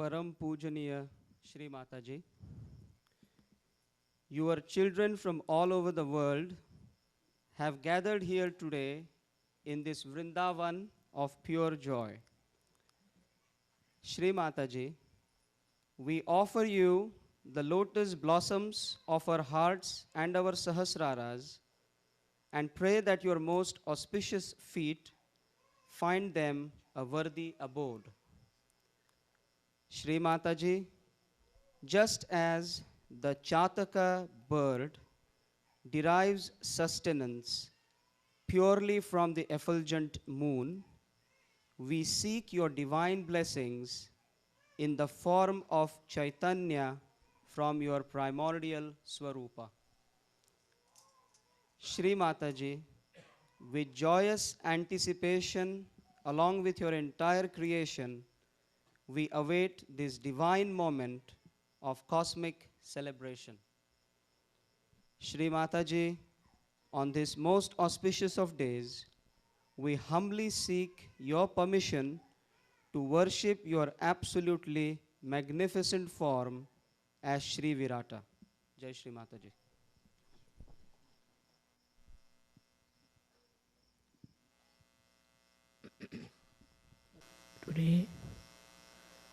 Param Pujaniya Shri Mataji, your children from all over the world have gathered here today in this Vrindavan of pure joy. Shri Mataji, we offer you the lotus blossoms of our hearts and our sahasraras and pray that your most auspicious feet find them a worthy abode. Shri Mataji, just as the Chataka bird derives sustenance purely from the effulgent moon, we seek your divine blessings in the form of Chaitanya from your primordial Swarupa. Shri Mataji, with joyous anticipation, along with your entire creation, we await this divine moment of cosmic celebration. Shri Mataji, on this most auspicious of days, we humbly seek your permission to worship your absolutely magnificent form as Shri Virata. Jai Shri Mataji. Today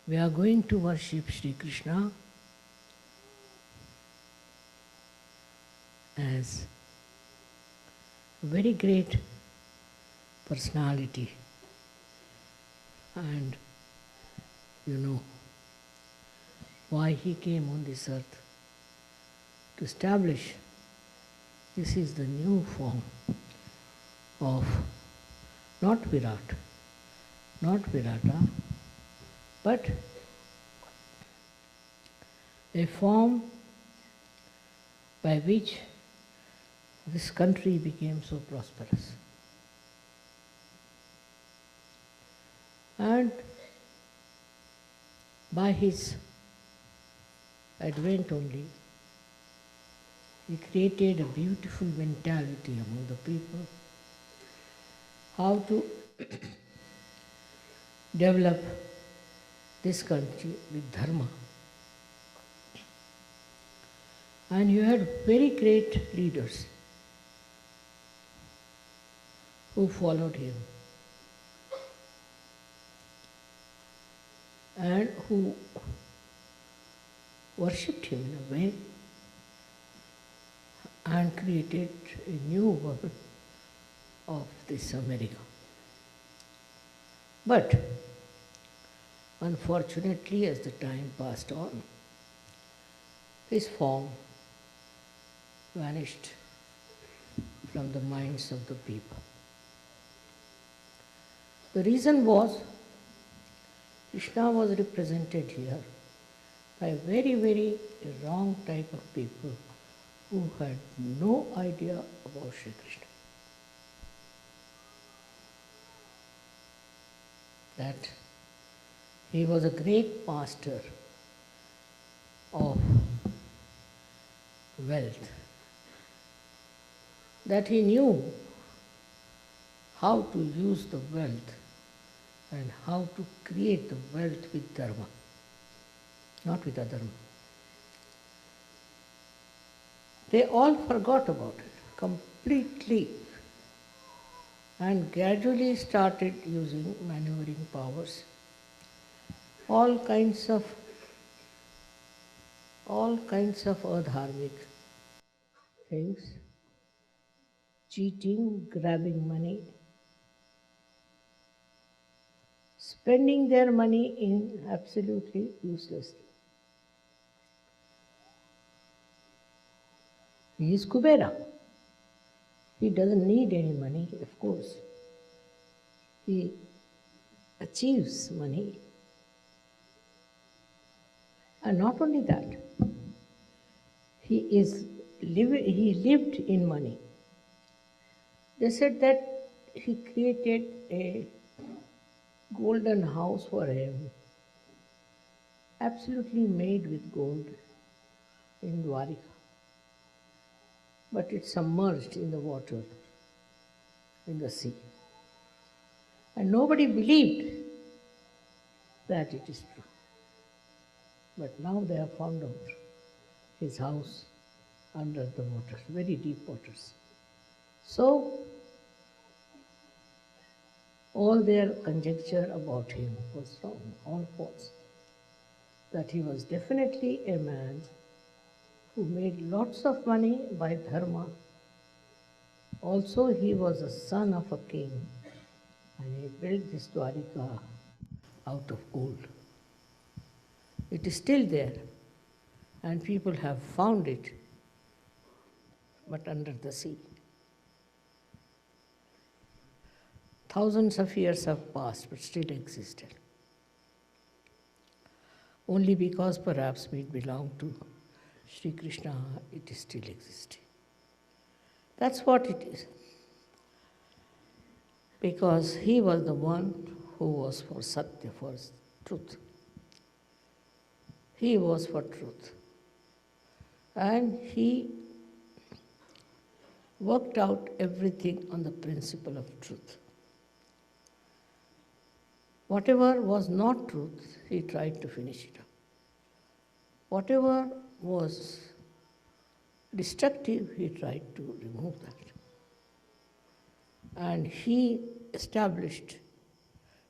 we are going to worship Sri Krishna as a very great personality, and you know why he came on this earth to establish this is the new form of not Virat, not Virata, but a form by which this country became so prosperous. And by his advent only, he created a beautiful mentality among the people, how to develop this country with dharma. And you had very great leaders who followed him and who worshipped him in a way and created a new world of this America. But unfortunately, as the time passed on, his form vanished from the minds of the people. The reason was Krishna was represented here by a very, very wrong type of people who had no idea about Shri Krishna. That he was a great master of wealth, that he knew how to use the wealth and how to create the wealth with dharma, not with adharma. They all forgot about it completely and gradually started using maneuvering powers, all kinds of adharmic things, cheating, grabbing money, spending their money in absolutely uselessly. He is Kubera. He doesn't need any money, of course. He achieves money. And not only that, he lived in money. They said that he created a golden house for him, absolutely made with gold in Dwarika. But it's submerged in the water, in the sea. And nobody believed that it is true. But now they have found out his house under the waters, very deep waters. So, all their conjecture about him was wrong, all false. That he was definitely a man who made lots of money by dharma. Also, he was a son of a king, and he built this Dwarika out of gold. It is still there, and people have found it, but under the sea. Thousands of years have passed, but still existed. Only because perhaps we belong to Sri Krishna, it is still existing. That's what it is. Because he was the one who was for Satya, for truth. He was for truth. And he worked out everything on the principle of truth. Whatever was not truth, he tried to finish it up. Whatever was destructive, he tried to remove that. And he established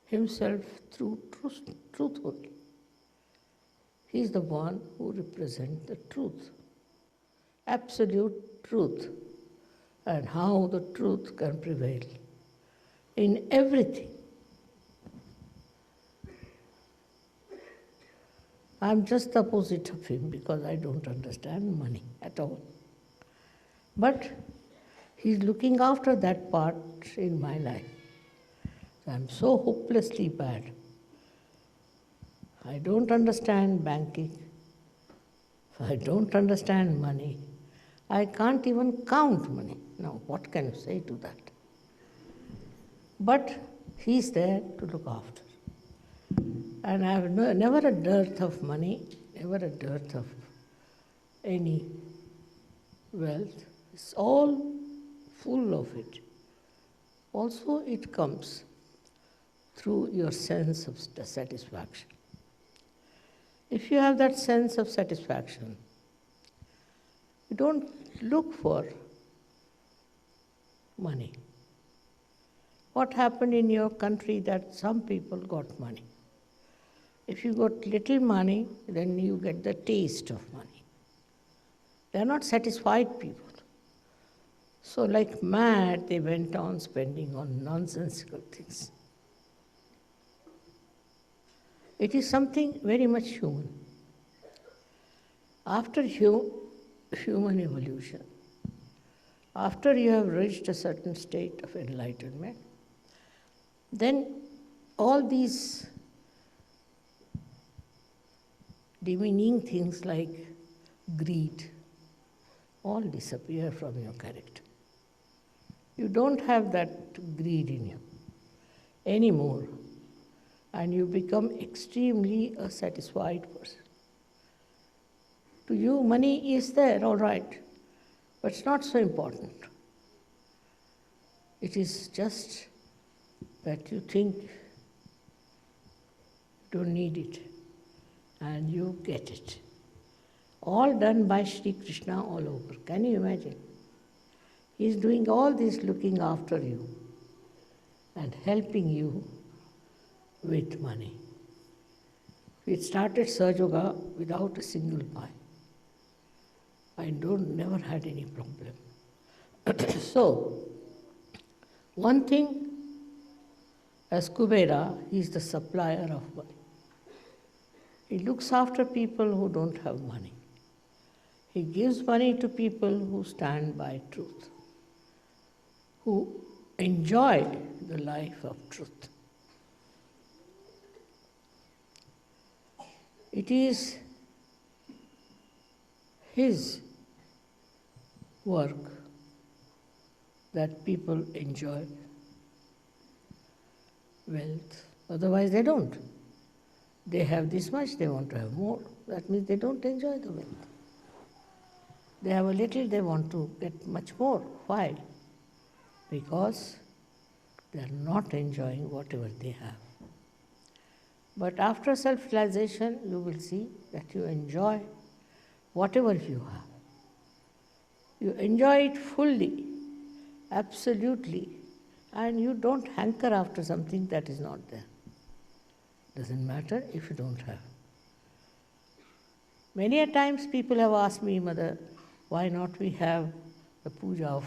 himself through truth only. He is the one who represents the truth, absolute truth, and how the truth can prevail in everything. I'm just the opposite of him because I don't understand money at all. But he's looking after that part in my life. I'm so hopelessly bad. I don't understand banking. I don't understand money. I can't even count money. Now, what can you say to that? But he's there to look after. And I have never a dearth of money, never a dearth of any wealth. It's all full of it. Also, it comes through your sense of satisfaction. If you have that sense of satisfaction, you don't look for money. What happened in your country that some people got money? If you got little money, then you get the taste of money. They are not satisfied people. So like mad, they went on spending on nonsensical things. It is something very much human. After human evolution, after you have reached a certain state of enlightenment, then all these demeaning things like greed all disappear from your character. You don't have that greed in you anymore, and you become extremely a satisfied person. To you, money is there, all right, but it's not so important. It is just that you think you don't need it, and you get it. All done by Sri Krishna all over. Can you imagine? He is doing all this, looking after you and helping you with money. We started Sahaja without a single pie. I never had any problem. So, one thing, as Kubera, he is the supplier of money. He looks after people who don't have money. He gives money to people who stand by truth, who enjoy the life of truth. It is his work that people enjoy wealth. Otherwise, they don't. They have this much, they want to have more. That means they don't enjoy the wealth. They have a little, they want to get much more. Why? Because they are not enjoying whatever they have. But after self-realization, you will see that you enjoy whatever you have. You enjoy it fully, absolutely, and you don't hanker after something that is not there. Doesn't matter if you don't have. Many a times people have asked me, Mother, why not we have the puja of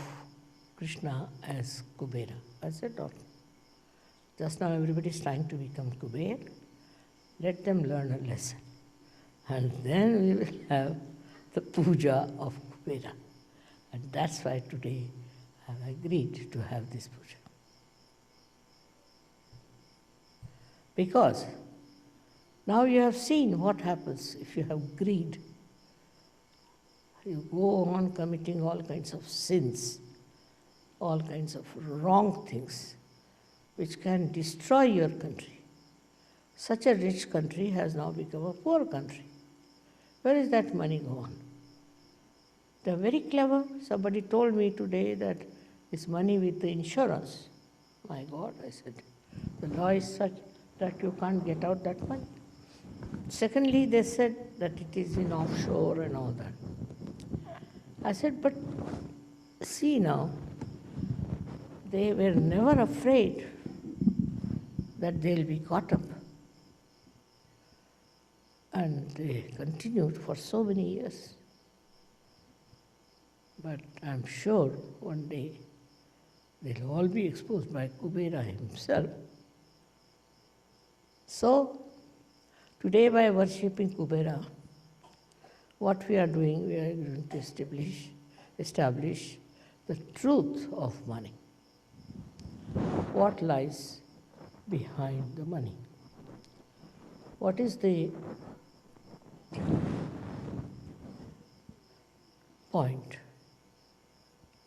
Krishna as Kubera? I said, no. Just now everybody is trying to become Kubera. Let them learn a lesson. And then we will have the puja of Kubera. And that's why today I have agreed to have this puja. Because now you have seen what happens if you have greed. You go on committing all kinds of sins, all kinds of wrong things, which can destroy your country. Such a rich country has now become a poor country. Where is that money gone? They are very clever. Somebody told me today that it's money with the insurance. My God, I said, the law is such that you can't get out that money. Secondly, they said that it is in offshore and all that. I said, but see now, they were never afraid that they'll be caught up. And they continued for so many years. But I'm sure one day they'll all be exposed by Kubera himself. So, today by worshipping Kubera, what we are doing, we are going to establish the truth of money. What lies behind the money? What is the point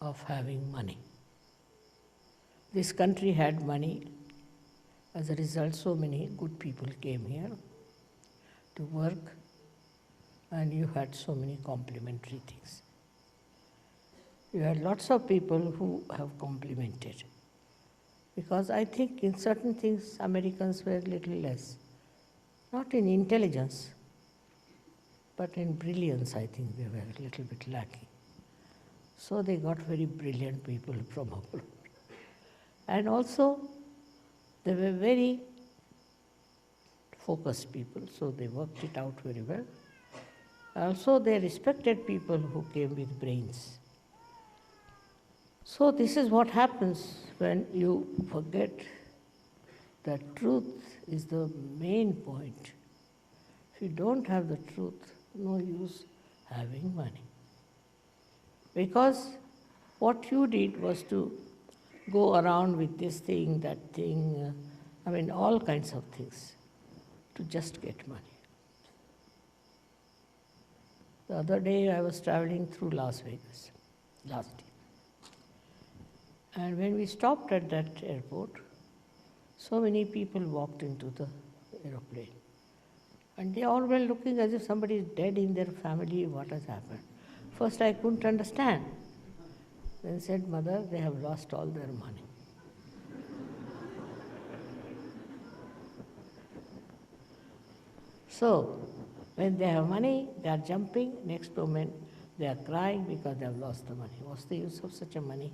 of having money? This country had money. As a result, so many good people came here to work, and you had so many complementary things. You had lots of people who have complimented. Because I think in certain things Americans were a little less. Not in intelligence, but in brilliance, I think they were a little bit lacking. So they got very brilliant people from abroad. And also, they were very focused people, so they worked it out very well. Also, they respected people who came with brains. So this is what happens when you forget that truth is the main point. If you don't have the truth, no use having money. Because what you did was to go around with this thing, that thing, all kinds of things, to just get money. The other day I was traveling through Las Vegas, last year. And when we stopped at that airport, so many people walked into the aeroplane. And they all were looking as if somebody is dead in their family, what has happened. First I couldn't understand. Then said, Mother, they have lost all their money. So, when they have money, they are jumping. Next moment, they are crying because they have lost the money. What's the use of such a money,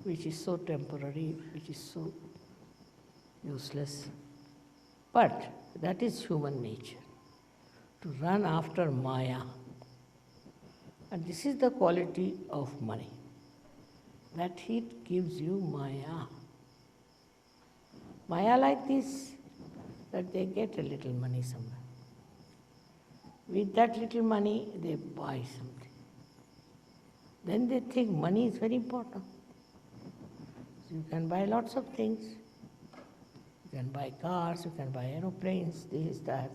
which is so temporary, which is so useless? But that is human nature, to run after Maya. And this is the quality of money, that it gives you Maya. Maya like this, that they get a little money somewhere. With that little money, they buy something. Then they think money is very important. So you can buy lots of things. You can buy cars, you can buy aeroplanes, this, that.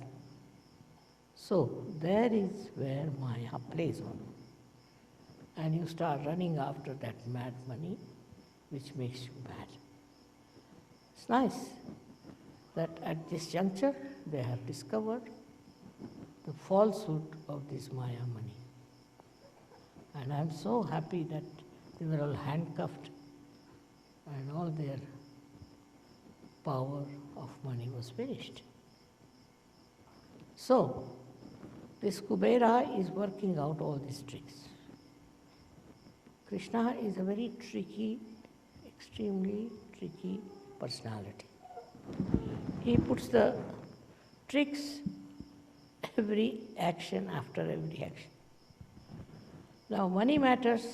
So there is where Maya plays on. And you start running after that mad money, which makes you mad. It's nice that at this juncture they have discovered the falsehood of this Maya money. And I'm so happy that they were all handcuffed and all their power of money was finished. So, this Kubera is working out all these tricks. Krishna is a very tricky, extremely tricky personality. He puts the tricks every action after every action. Now, money matters,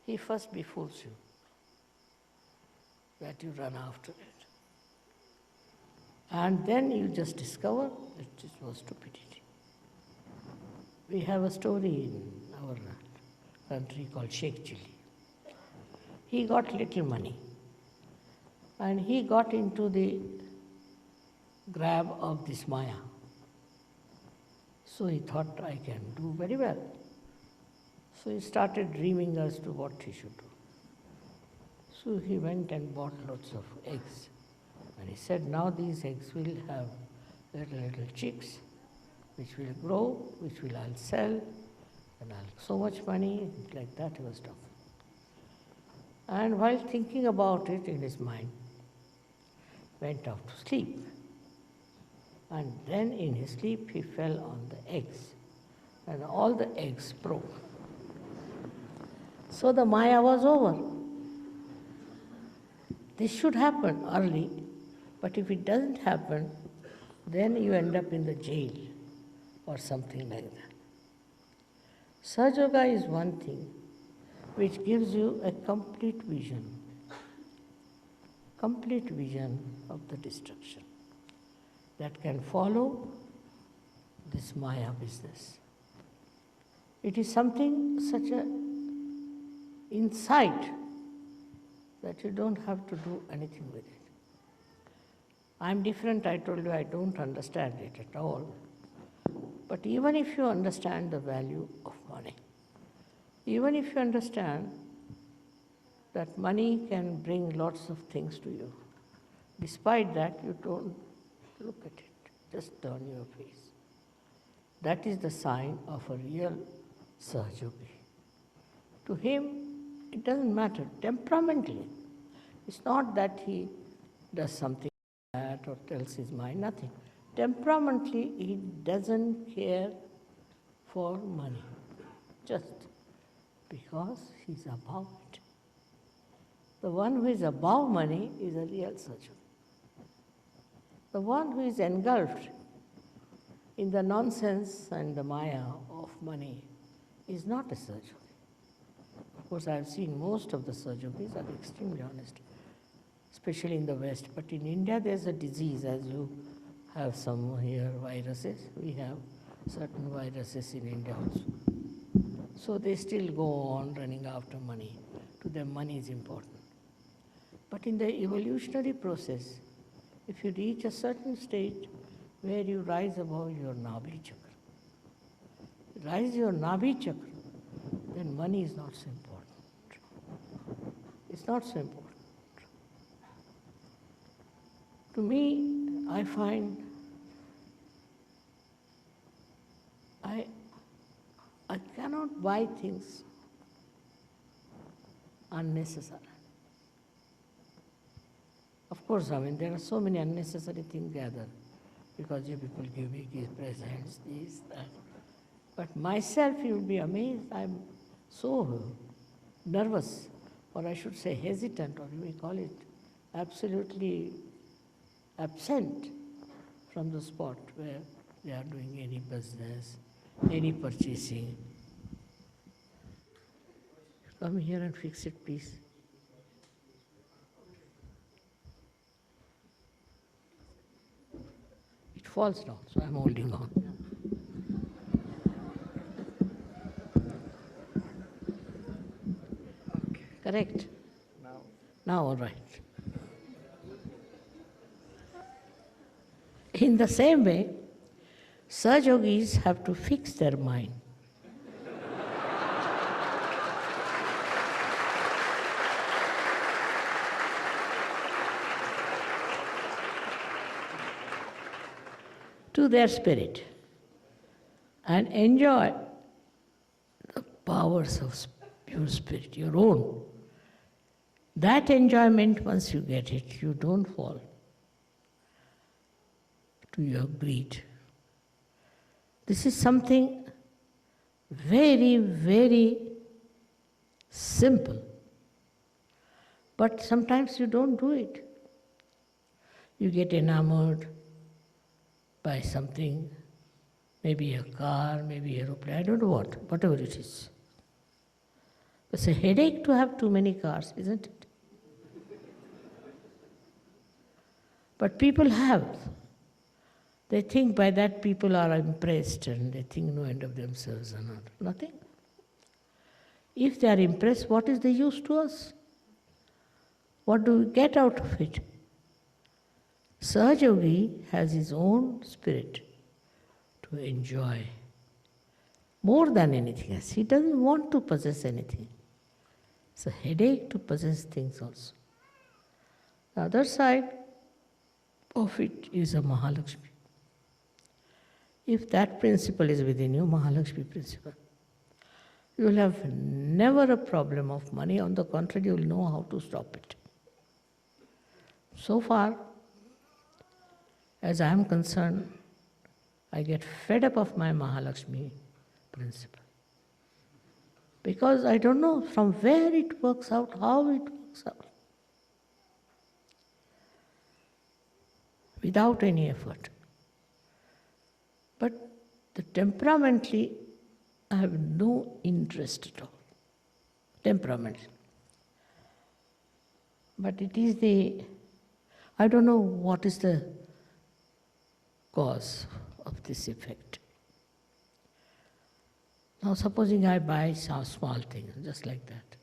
he first befools you that you run after it. And then you just discover that it was stupidity. We have a story in our country called Sheikh Chili. He got little money and he got into the grab of this Maya. So he thought, I can do very well. So he started dreaming as to what he should do. So he went and bought lots of eggs. And he said, now these eggs will have little chicks, which will grow, which will I'll sell, and I'll so much money, like that he was talking. And while thinking about it in his mind, went off to sleep. And then in his sleep he fell on the eggs, and all the eggs broke. So the Maya was over. This should happen early, but if it doesn't happen, then you end up in the jail or something like that. Sahaja Yoga is one thing which gives you a complete vision of the destruction that can follow this Maya business. It is something, such a insight that you don't have to do anything with it. I'm different, I told you, I don't understand it at all. But even if you understand the value of money, even if you understand that money can bring lots of things to you, despite that you don't look at it, just turn your face. That is the sign of a real Sahaja Yogi. To him, it doesn't matter temperamentally. It's not that he does something bad or tells his mind, nothing. Temperamentally, he doesn't care for money, just because he's above it. The one who is above money is a real Sahaja. The one who is engulfed in the nonsense and the Maya of money is not a Sahaja. Of course, I have seen most of the Sahaja Yogis are extremely honest, especially in the West. But in India, there's a disease, as you have some here viruses. We have certain viruses in India also. So they still go on running after money. To them, money is important. But in the evolutionary process, if you reach a certain state where you rise above your Nabhi chakra, rise your Nabhi chakra, then money is not so important. It's not so important. To me, I find I cannot buy things unnecessary. Of course, I mean, there are so many unnecessary things gathered because you people give me presents, this, that. But myself, you will be amazed, I'm so nervous, or I should say hesitant, or you may call it absolutely absent from the spot where they are doing any business, any purchasing. Come here and fix it, please. It falls down, so I'm holding on. Okay. Correct? Now, Now, all right. In the same way, Sahaja Yogis have to fix their mind. To their spirit and enjoy the powers of pure spirit, your own. That enjoyment, once you get it, you don't fall. to your greed. This is something very, very simple. But sometimes you don't do it. You get enamored by something, maybe a car, maybe an aeroplane, I don't know what, whatever it is. It's a headache to have too many cars, isn't it? But people have. They think by that people are impressed and they think no end of themselves or not. Nothing. If they are impressed, what is the use to us? What do we get out of it? Sahaja-yogi has his own spirit to enjoy more than anything else. He doesn't want to possess anything. It's a headache to possess things also. The other side of it is a Mahalakshmi. If that principle is within you, Mahalakshmi principle, you will have never a problem of money. On the contrary, you will know how to stop it. So far, as I am concerned, I get fed up of my Mahalakshmi principle. Because I don't know from where it works out, how it works out. Without any effort. But temperamentally, I have no interest at all. Temperamentally. But it is I don't know what is the cause of this effect. Now supposing I buy some small thing, just like that.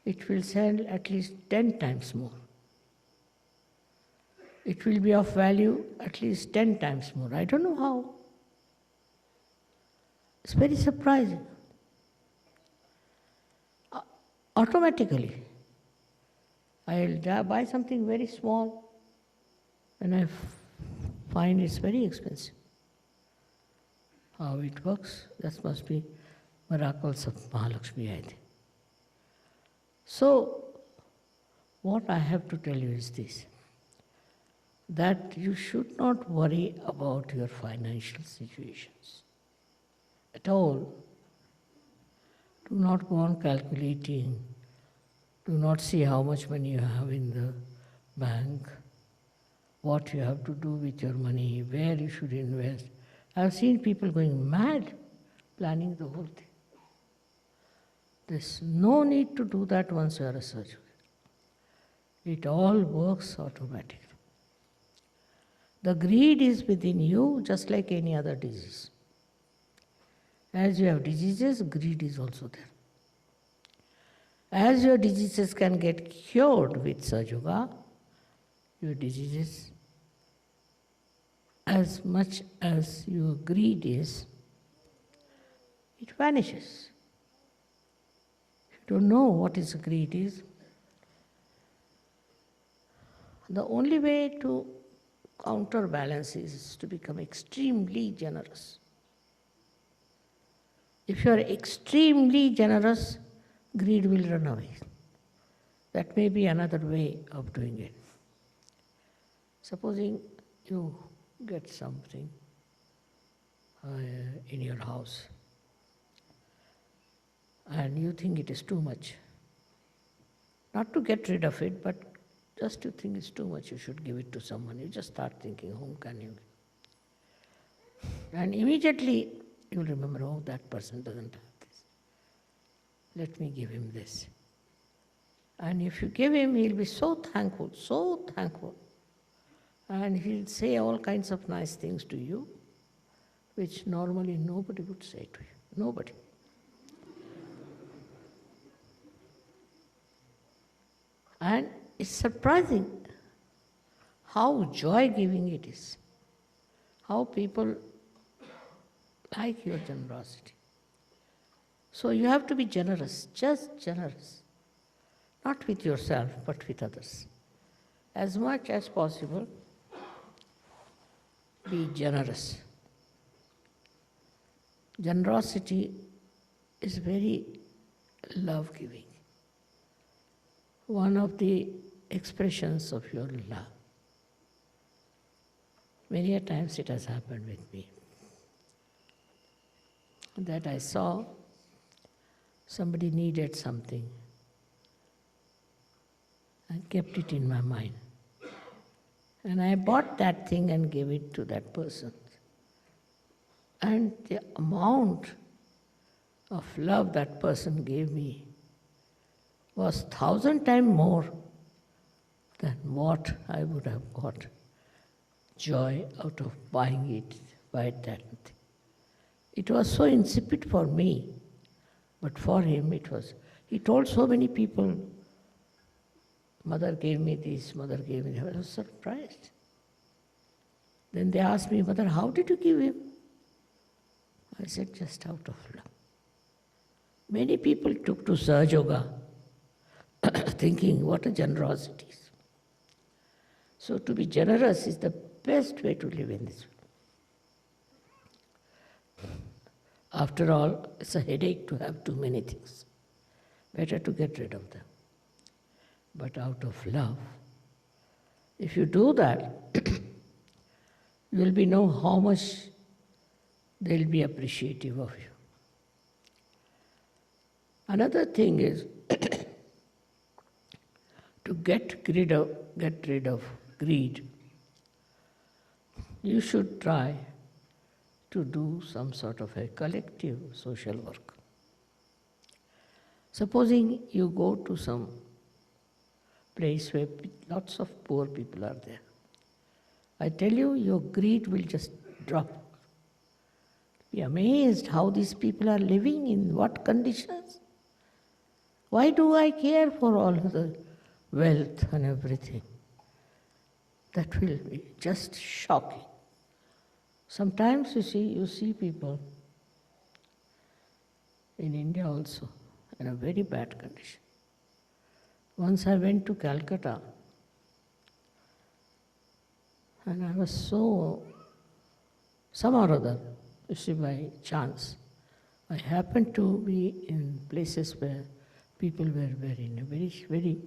It will sell at least 10 times more. It will be of value at least 10 times more. I don't know how. It's very surprising. Automatically, I'll buy something very small and I find it's very expensive. How it works, that must be miracles of Mahalakshmi, I think. So, what I have to tell you is this, that you should not worry about your financial situations at all. Do not go on calculating. Do not see how much money you have in the bank, what you have to do with your money, where you should invest. I have seen people going mad planning the whole thing. There's no need to do that once you are a surgeon. It all works automatically. The greed is within you just like any other disease. As you have diseases, greed is also there. As your diseases can get cured with Sahaja Yoga, your diseases, as much as your greed is, it vanishes. If you don't know what is greed is, the only way to counterbalance is to become extremely generous. If you are extremely generous, greed will run away. That may be another way of doing it. Supposing you get something in your house and you think it is too much. Not to get rid of it, but just you think it's too much, you should give it to someone. You just start thinking, whom can you give? And immediately you'll remember, oh, that person doesn't have this. Let me give him this. And if you give him, he'll be so thankful, so thankful. And he'll say all kinds of nice things to you, which normally nobody would say to you. Nobody. And it's surprising how joy-giving it is. How people like your generosity. So you have to be generous, just generous. Not with yourself, but with others. As much as possible, be generous. Generosity is very love-giving. One of the expressions of your love. Many a times it has happened with me that I saw somebody needed something and kept it in my mind. And I bought that thing and gave it to that person. And the amount of love that person gave me was 1,000 times more than what I would have got joy out of buying it, buy that thing. It was so insipid for me, but for him it was. He told so many people, mother gave me this, mother gave me that. I was surprised. Then they asked me, mother, how did you give him? I said, just out of love. Many people took to Sahaja Yoga thinking what a generosity is. So to be generous is the best way to live in this world. After all, it's a headache to have too many things. Better to get rid of them. But out of love, if you do that, you will know how much they'll be appreciative of you. Another thing is to get rid of greed. You should try to do some sort of a collective social work. Supposing you go to some place where lots of poor people are there. I tell you, your greed will just drop. Be amazed how these people are living, in what conditions. Why do I care for all the wealth and everything? That will be just shocking. Sometimes you see people in India also in a very bad condition. Once I went to Calcutta and I was some or other, you see, by chance, I happened to be in places where people were in a very, very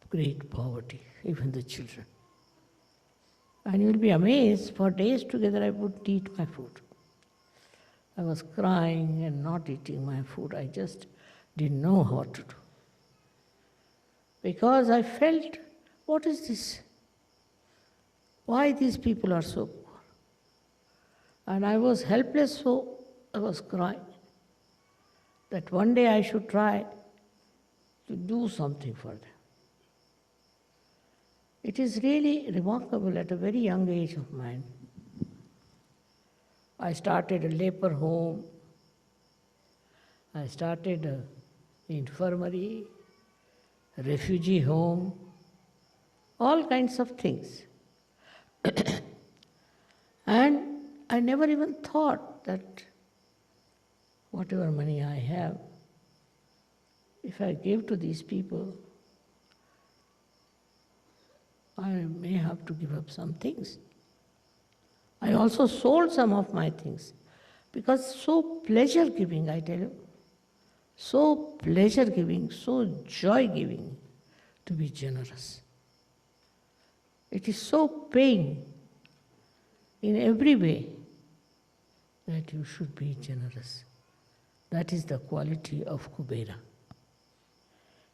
great poverty, even the children. And you will be amazed, for days together I wouldn't eat my food. I was crying and not eating my food. I just didn't know what to do. Because I felt, what is this? Why these people are so poor? And I was helpless, so I was crying. That one day I should try to do something for them. It is really remarkable at a very young age of mine. I started a leper home. I started an infirmary, a refugee home, all kinds of things. And I never even thought that whatever money I have, if I give to these people, I may have to give up some things. I also sold some of my things because so pleasure-giving, I tell you, so pleasure-giving, so joy-giving to be generous. It is so paying in every way that you should be generous. That is the quality of Kubera.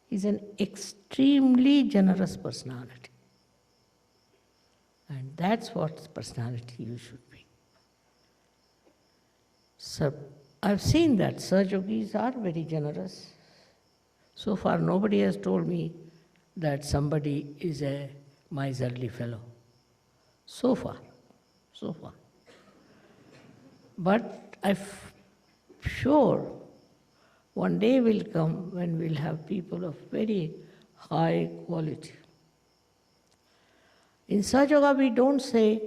He is an extremely generous personality. And that's what personality you should be. So I've seen that Sahaja Yogis are very generous. So far nobody has told me that somebody is a miserly fellow. So far. But I'm sure one day will come when we'll have people of very high quality. In Sahaja Yoga, we don't say,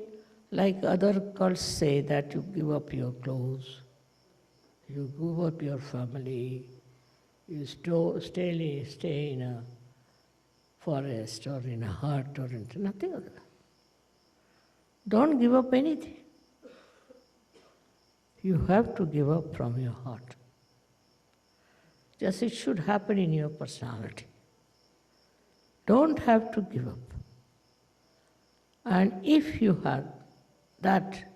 like other cults say, that you give up your clothes, you give up your family, you stay in a forest or in a hut or in nothing of that. Don't give up anything. You have to give up from your heart. Just it should happen in your personality. Don't have to give up. And if you have that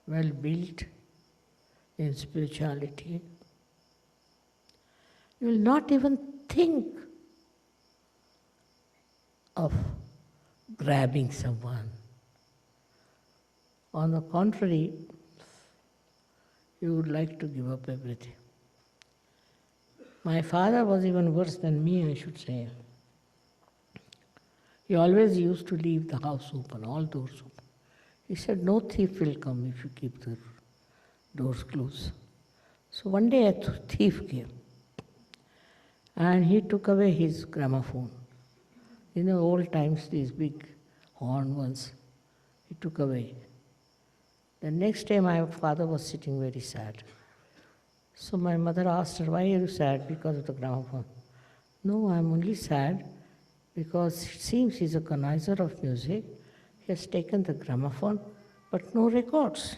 well built in spirituality, you will not even think of grabbing someone. On the contrary, you would like to give up everything. My father was even worse than me, I should say. He always used to leave the house open, all doors open. He said, no thief will come if you keep the doors closed. So one day a thief came and he took away his gramophone. In the old times, these big horn ones, he took away. The next day my father was sitting very sad. So my mother asked her, why are you sad? Because of the gramophone. No, I'm only sad because it seems he's a connoisseur of music. He has taken the gramophone, but no records.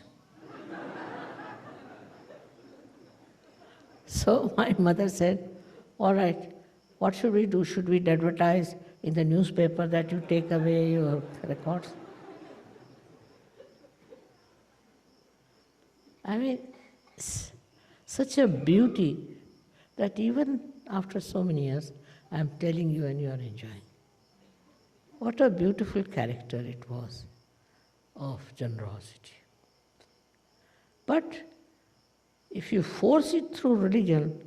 So my mother said, all right, what should we do? Should we advertise in the newspaper that you take away your records? I mean, such a beauty that even after so many years, I'm telling you and you are enjoying. What a beautiful character it was of generosity. But if you force it through religion,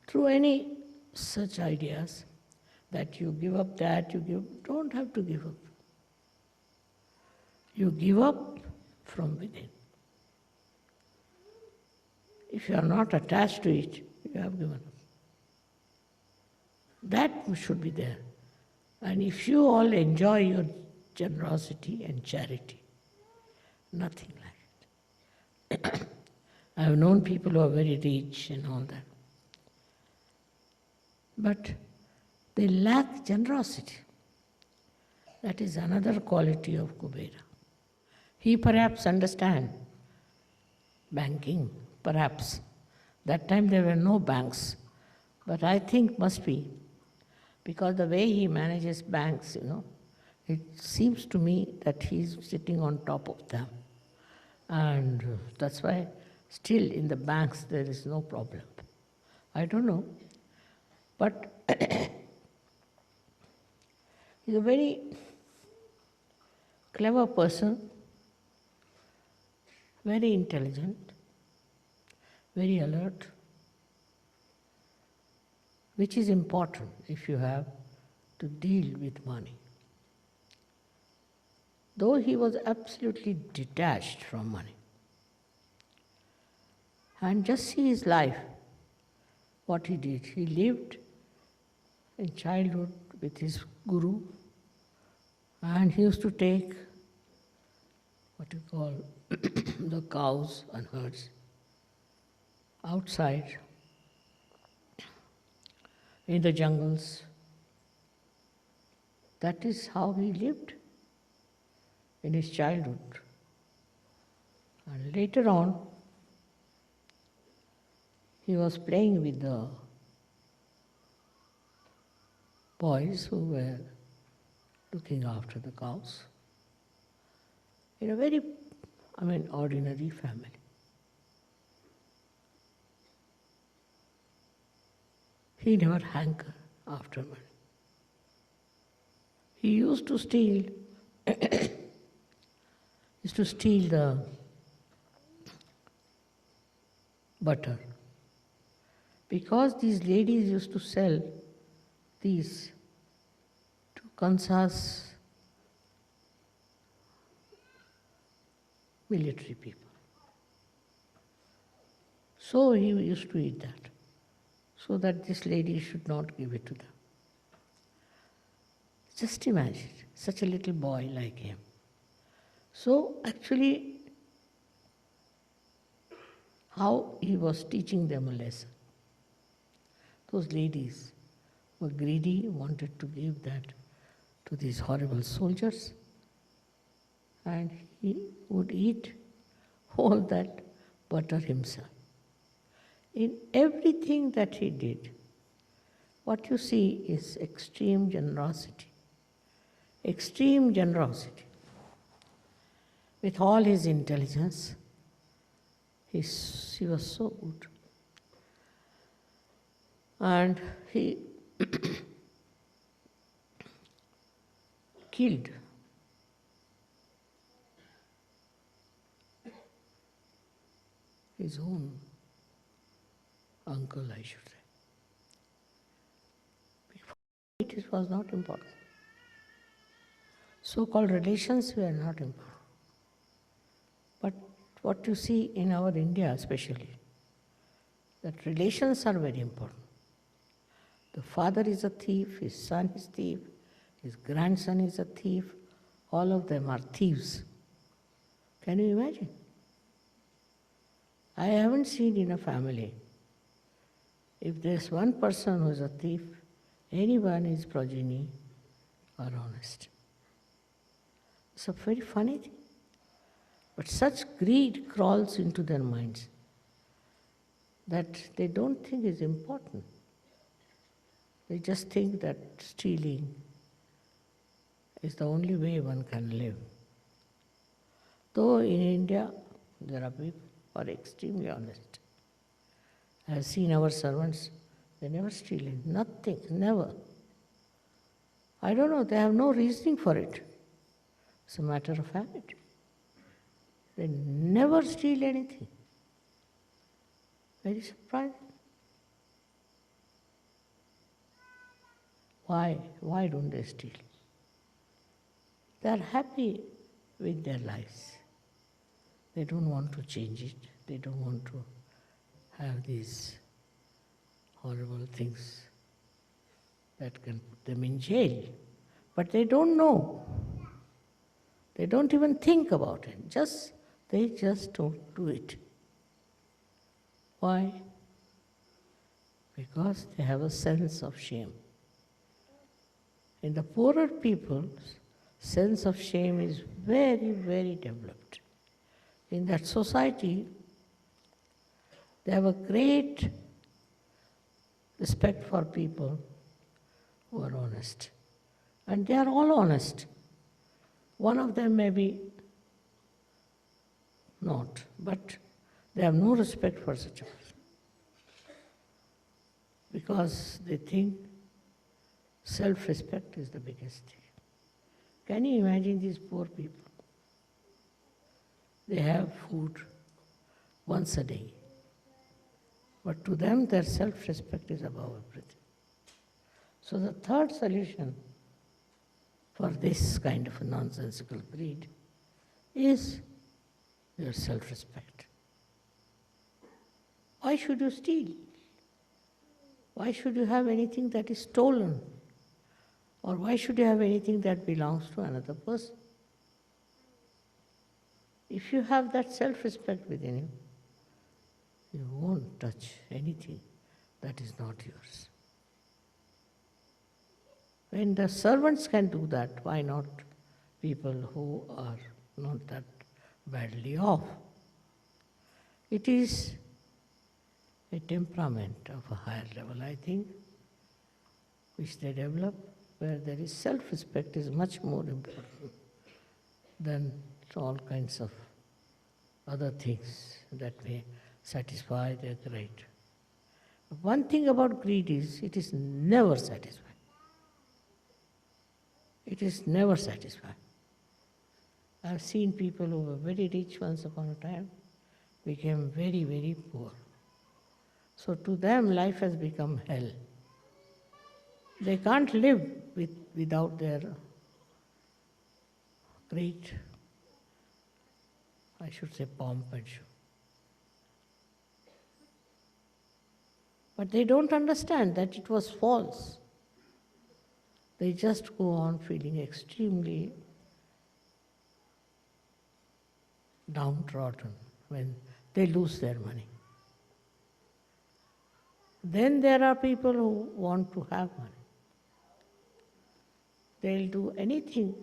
through any such ideas, that you give up that, don't have to give up. You give up from within. If you are not attached to it, you have given up. That should be there. And if you all enjoy your generosity and charity, nothing like it. I have known people who are very rich and all that. But they lack generosity. That is another quality of Kubera. He perhaps understands banking, perhaps. That time there were no banks. But I think must be, because the way he manages banks, it seems to me that he's sitting on top of them. And that's why still in the banks there is no problem. I don't know. But he's a very clever person, very intelligent, very alert, which is important if you have to deal with money. Though he was absolutely detached from money. And just see his life, what he did. He lived in childhood with his guru, and he used to take what you call the cows and herds outside in the jungles. That is how he lived in his childhood. And later on, he was playing with the boys who were looking after the cows in a very, ordinary family. He never hankered after money. He used to steal the butter, because these ladies used to sell these to Kansas military people. So he used to eat that, so that this lady should not give it to them. Just imagine, such a little boy like him. So actually, how he was teaching them a lesson. Those ladies were greedy, wanted to give that to these horrible soldiers, and he would eat all that butter himself. In everything that he did, what you see is extreme generosity. extreme generosity. With all his intelligence, he was so good. And he killed his own uncle, I should say. It was not important. So-called relations were not important. But what you see in our India especially, that relations are very important. The father is a thief, his son is a thief, his grandson is a thief, all of them are thieves. Can you imagine? I haven't seen in a family, if there's one person who is a thief, anyone is progeny or honest. It's a very funny thing. But such greed crawls into their minds that they don't think is important. They just think that stealing is the only way one can live. Though in India, there are people who are extremely honest. I have seen our servants, they never steal nothing, never. I don't know, they have no reasoning for it. It's a matter of habit. They never steal anything. Very surprising. Why? Why don't they steal? They are happy with their lives. They don't want to change it. They don't want to have these horrible things that can put them in jail. But they don't know. They don't even think about it. They just don't do it. Why? Because they have a sense of shame. In the poorer people's sense of shame is very, very developed. In that society, they have a great respect for people who are honest. And they are all honest. One of them may be not, but they have no respect for such a person. Because they think self-respect is the biggest thing. Can you imagine these poor people? They have food once a day. But to them, their self-respect is above everything. So the third solution for this kind of a nonsensical greed is your self-respect. Why should you steal? Why should you have anything that is stolen? Or why should you have anything that belongs to another person? If you have that self-respect within you, you won't touch anything that is not yours. When the servants can do that, why not people who are not that badly off? It is a temperament of a higher level, I think, which they develop, where there is self-respect is much more important than all kinds of other things that may satisfy their greed. One thing about greed is it is never satisfied. It is never satisfied. I have seen people who were very rich once upon a time became very, very poor. So to them, life has become hell. They can't live without their great, I should say, pomp and show. But they don't understand that it was false. They just go on feeling extremely downtrodden when they lose their money. Then there are people who want to have money. They'll do anything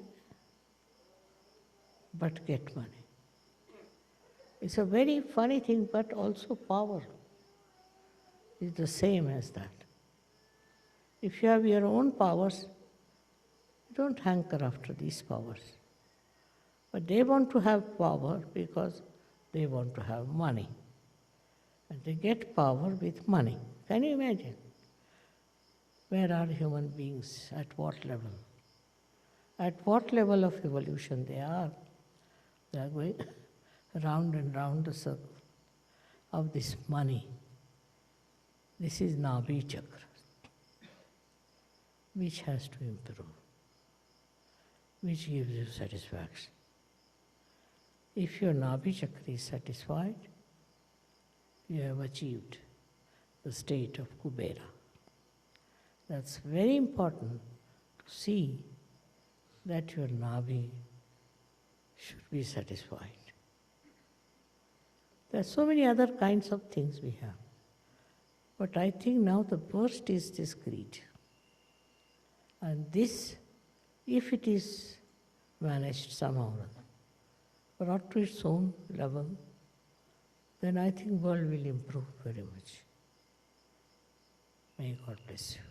but get money. It's a very funny thing, but also power is the same as that. If you have your own powers, don't hanker after these powers. But they want to have power because they want to have money. And they get power with money. Can you imagine? Where are human beings? At what level? At what level of evolution they are? They are going round and round the circle of this money. This is Nabhi chakra, which has to improve, which gives you satisfaction. If your Nabhi chakra is satisfied, you have achieved the state of Kubera. That's very important to see that your Nabhi should be satisfied. There are so many other kinds of things we have. But I think now the worst is this greed. And this, if it is managed somehow, brought to its own level, then I think world will improve very much. May God bless you.